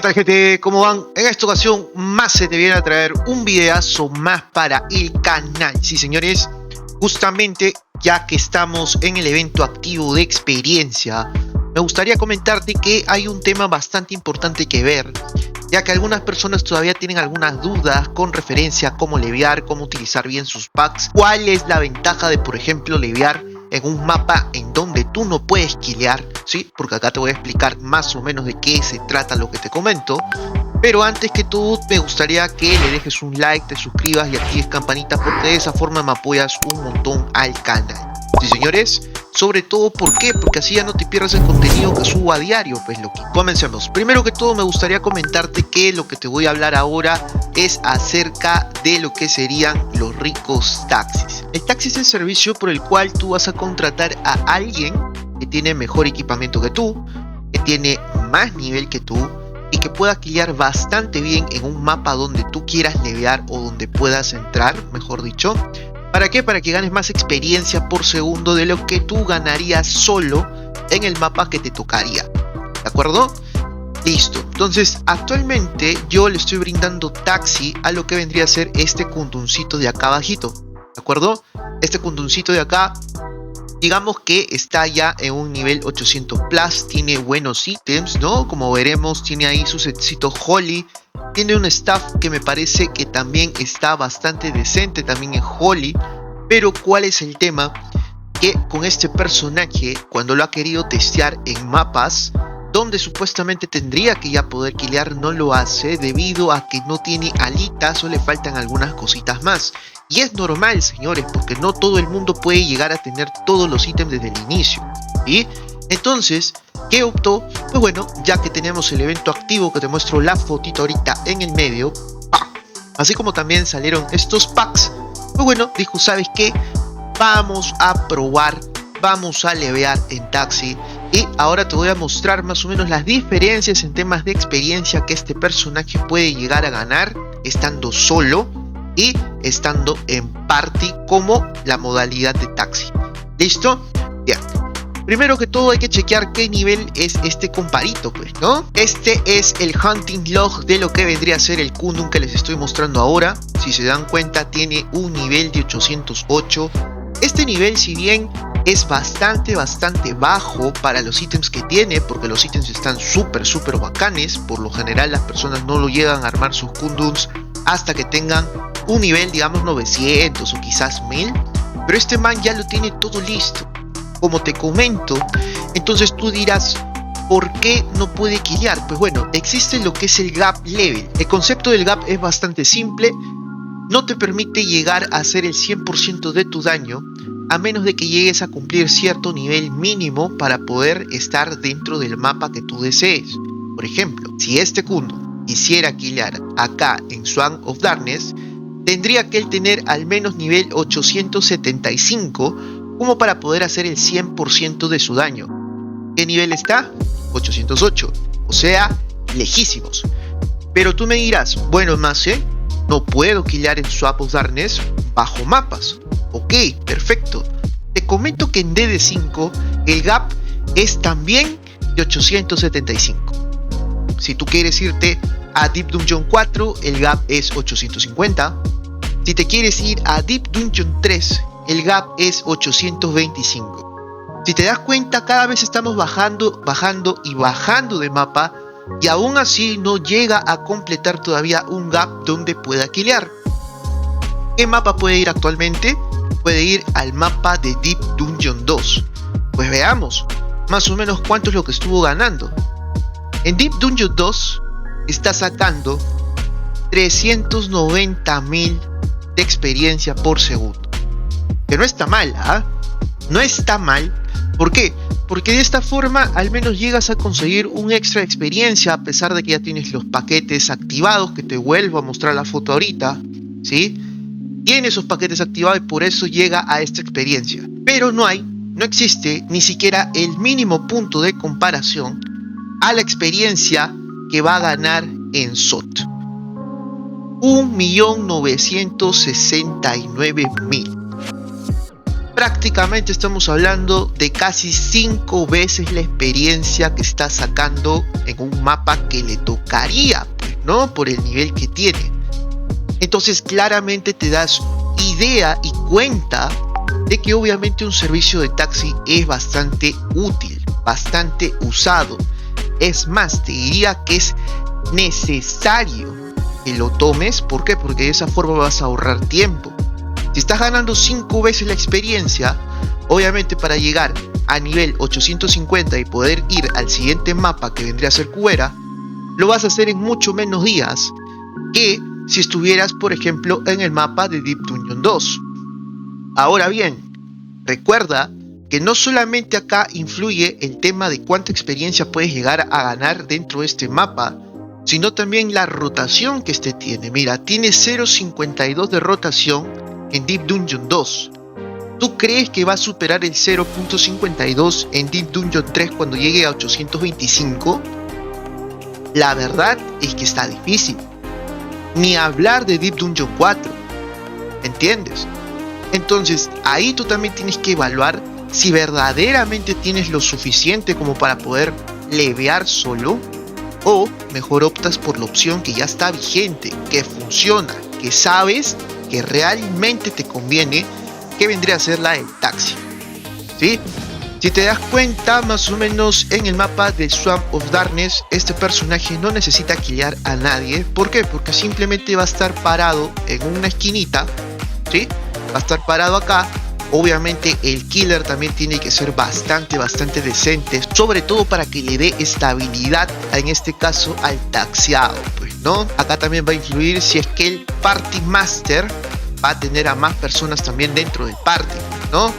tal, gente? ¿Cómo van? En esta ocasión más se te viene a traer un videazo más para el canal. Sí, señores, justamente ya que estamos en el evento activo de experiencia, me gustaría comentarte que hay un tema bastante importante que ver, ya que algunas personas todavía tienen algunas dudas con referencia a cómo levear, cómo utilizar bien sus packs, cuál es la ventaja de, por ejemplo, levear en un mapa en donde tú no puedes killear, ¿sí? Porque acá te voy a explicar más o menos de qué se trata lo que te comento. Pero antes que todo me gustaría que le dejes un like, te suscribas y actives campanita, porque de esa forma me apoyas un montón al canal. Sí, señores, sobre todo, ¿por qué? Porque así ya no te pierdas el contenido que subo a diario, pues lo que comencemos. Primero que todo me gustaría comentarte que lo que te voy a hablar ahora es acerca de lo que serían los ricos taxis. El taxi es el servicio por el cual tú vas a contratar a alguien que tiene mejor equipamiento que tú, que tiene más nivel que tú y que pueda killar bastante bien en un mapa donde tú quieras levear o donde puedas entrar, mejor dicho. ¿Para qué? Para que ganes más experiencia por segundo de lo que tú ganarías solo en el mapa que te tocaría. ¿De acuerdo? Listo. Entonces, actualmente yo le estoy brindando taxi a lo que vendría a ser este kunduncito de acá abajito. ¿De acuerdo? Este kunduncito de acá, digamos que está ya en un nivel 800 plus, tiene buenos ítems, ¿no? Como veremos, tiene ahí su setcito Holy, tiene un staff que me parece que también está bastante decente, también en Holy. Pero ¿cuál es el tema? Que con este personaje, cuando lo ha querido testear en mapas donde supuestamente tendría que ya poder killear, no lo hace debido a que no tiene alitas o le faltan algunas cositas más. Y es normal, señores, porque no todo el mundo puede llegar a tener todos los ítems desde el inicio, ¿sí? Entonces, ¿qué optó? Pues bueno, ya que tenemos el evento activo, que te muestro la fotito ahorita en el medio, ¡pah! Así como también salieron estos packs, pues bueno, dijo, ¿sabes qué? Vamos a probar, vamos a levear en taxi. Y ahora te voy a mostrar más o menos las diferencias en temas de experiencia que este personaje puede llegar a ganar estando solo y estando en party como la modalidad de taxi. ¿Listo? Bien. Primero que todo hay que chequear qué nivel es este comparito, pues, ¿no? Este es el hunting log de lo que vendría a ser el Kundun que les estoy mostrando ahora. Si se dan cuenta, tiene un nivel de 808. Este nivel, si bien es bastante bajo para los ítems que tiene, porque los ítems están súper bacanes. Por lo general las personas no lo llegan a armar sus Kunduns hasta que tengan un nivel, digamos, 900 o quizás 1000. Pero este man ya lo tiene todo listo, como te comento. Entonces tú dirás, ¿por qué no puede killear? Pues bueno, existe lo que es el gap level. El concepto del gap es bastante simple. No te permite llegar a hacer el 100% de tu daño a menos de que llegues a cumplir cierto nivel mínimo para poder estar dentro del mapa que tú desees. Por ejemplo, si este Kundun quisiera killar acá en Swan of Darkness, tendría que él tener al menos nivel 875 como para poder hacer el 100% de su daño. ¿Qué nivel está? 808, o sea, lejísimos. Pero tú me dirás, bueno, Mase, no puedo killar en Swan of Darkness bajo mapas. Ok, perfecto. Te comento que en DD5 el gap es también de 875. Si tú quieres irte a Deep Dungeon 4, el gap es 850. Si te quieres ir a Deep Dungeon 3, el gap es 825. Si te das cuenta, cada vez estamos bajando de mapa y aún así no llega a completar todavía un gap donde pueda killear. ¿Qué mapa puede ir actualmente? Puede ir al mapa de Deep Dungeon 2. Pues veamos más o menos cuánto es lo que estuvo ganando. En Deep Dungeon 2 está sacando 390.000 de experiencia por segundo. Que no está mal, ¿ah? No está mal. ¿Por qué? Porque de esta forma al menos llegas a conseguir un extra de experiencia, a pesar de que ya tienes los paquetes activados, que te vuelvo a mostrar la foto ahorita, ¿sí? Tiene esos paquetes activados y por eso llega a esta experiencia. Pero no existe ni siquiera el mínimo punto de comparación a la experiencia que va a ganar en SOT. 1.969.000. prácticamente estamos hablando de casi 5 veces la experiencia que está sacando en un mapa que le tocaría, pues, ¿no? Por el nivel que tiene. Entonces claramente te das idea y cuenta de que obviamente un servicio de taxi es bastante útil, bastante usado. Es más, te diría que es necesario que lo tomes. ¿Por qué? Porque de esa forma vas a ahorrar tiempo. Si estás ganando 5 veces la experiencia, obviamente para llegar a nivel 850 y poder ir al siguiente mapa que vendría a ser Cubera, lo vas a hacer en mucho menos días que si estuvieras, por ejemplo, en el mapa de Deep Dungeon 2. Ahora bien, recuerda que no solamente acá influye el tema de cuánta experiencia puedes llegar a ganar dentro de este mapa, sino también la rotación que este tiene. Mira, tiene 0.52 de rotación en Deep Dungeon 2. ¿Tú crees que va a superar el 0.52 en Deep Dungeon 3 cuando llegue a 825? La verdad es que está difícil. Ni hablar de Deep Dungeon 4. ¿Entiendes? Entonces, ahí tú también tienes que evaluar si verdaderamente tienes lo suficiente como para poder levear solo, o mejor optas por la opción que ya está vigente, que funciona, que sabes que realmente te conviene, que vendría a ser la del taxi. ¿Sí? Si te das cuenta, más o menos en el mapa de Swamp of Darkness, este personaje no necesita killar a nadie. ¿Por qué? Porque simplemente va a estar parado en una esquinita, ¿sí? Va a estar parado acá. Obviamente el killer también tiene que ser bastante decente, sobre todo para que le dé estabilidad, en este caso al taxiado, pues, ¿no? Acá también va a influir si es que el Party Master va a tener a más personas también dentro del party, ¿no?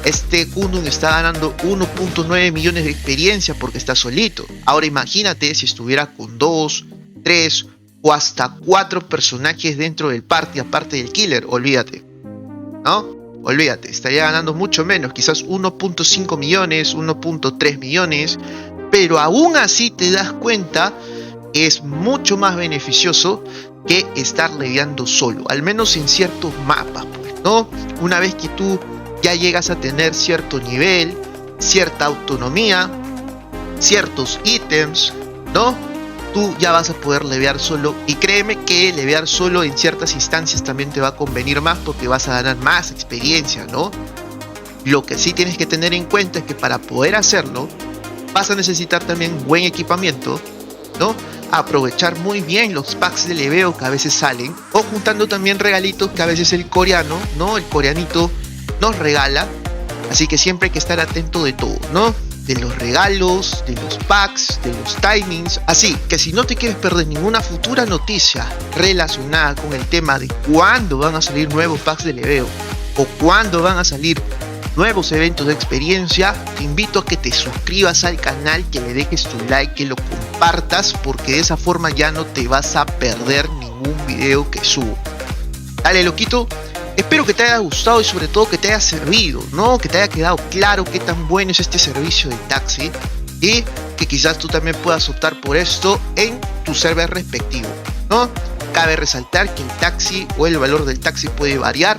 Este Kunun está ganando 1.9 millones de experiencia porque está solito. Ahora imagínate si estuviera con 2, 3 o hasta 4 personajes dentro del party aparte del killer. Olvídate, ¿no? Olvídate, estaría ganando mucho menos, quizás 1.5 millones, 1.3 millones, pero aún así te das cuenta que es mucho más beneficioso que estar leveando solo, al menos en ciertos mapas, pues, ¿no? Una vez que tú ya llegas a tener cierto nivel, cierta autonomía, ciertos ítems, ¿no? Tú ya vas a poder levear solo, y créeme que levear solo en ciertas instancias también te va a convenir más porque vas a ganar más experiencia, ¿no? Lo que sí tienes que tener en cuenta es que para poder hacerlo vas a necesitar también buen equipamiento, ¿no? Aprovechar muy bien los packs de leveo que a veces salen, o juntando también regalitos que a veces el coreano, ¿no? El coreanito nos regala, así que siempre hay que estar atento de todo, ¿no? De los regalos, de los packs, de los timings. Así que si no te quieres perder ninguna futura noticia relacionada con el tema de cuándo van a salir nuevos packs de leveo o cuándo van a salir nuevos eventos de experiencia, te invito a que te suscribas al canal, que le dejes tu like, que lo compartas, porque de esa forma ya no te vas a perder ningún video que subo. Dale, loquito. Espero que te haya gustado y sobre todo que te haya servido, ¿no? Que te haya quedado claro qué tan bueno es este servicio de taxi y que quizás tú también puedas optar por esto en tu server respectivo, ¿no? Cabe resaltar que el taxi o el valor del taxi puede variar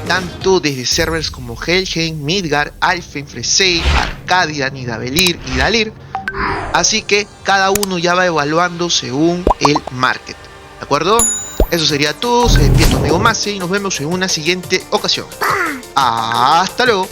tanto desde servers como Helheim, Midgard, Alphen, Freesea, Arcadia, Nidavellir y Dalir, así que cada uno ya va evaluando según el market, ¿de acuerdo? Eso sería todo, se despide tu amigo Mase y nos vemos en una siguiente ocasión. Hasta luego.